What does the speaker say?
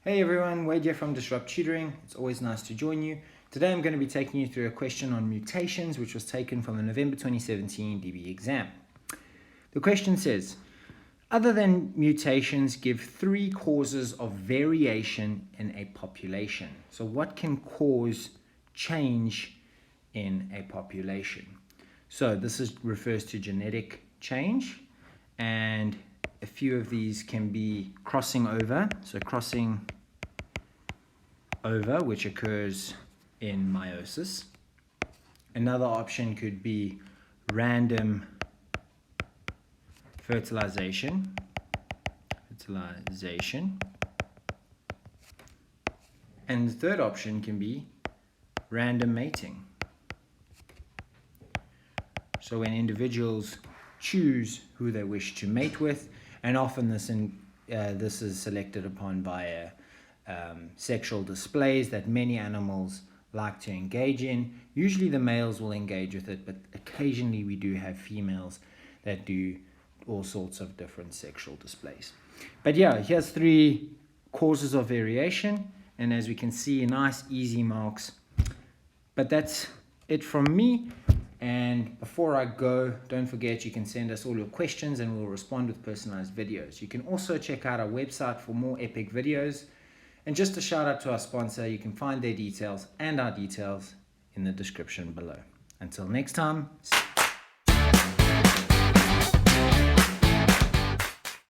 Hey everyone, Wade here from Disrupt Tutoring. It's always nice to join you. Today I'm going to be taking you through a question on mutations which was taken from the November 2017 DBE exam. The question says, other than mutations, give 3 causes of variation in a population. So what can cause change in a population? So this refers to genetic change, and a few of these can be crossing over. So crossing over, which occurs in meiosis. Another option could be random fertilization. And the third option can be random mating. So when individuals choose who they wish to mate with, and often this is selected upon via sexual displays that many animals like to engage in. Usually the males will engage with it, but occasionally we do have females that do all sorts of different sexual displays. But yeah, here's 3 causes of variation, and as we can see, nice easy marks. But that's it from me. And before I go, don't forget you can send us all your questions and we'll respond with personalized videos. You can also check out our website for more epic videos. And just a shout out to our sponsor, you can find their details and our details in the description below. Until next time.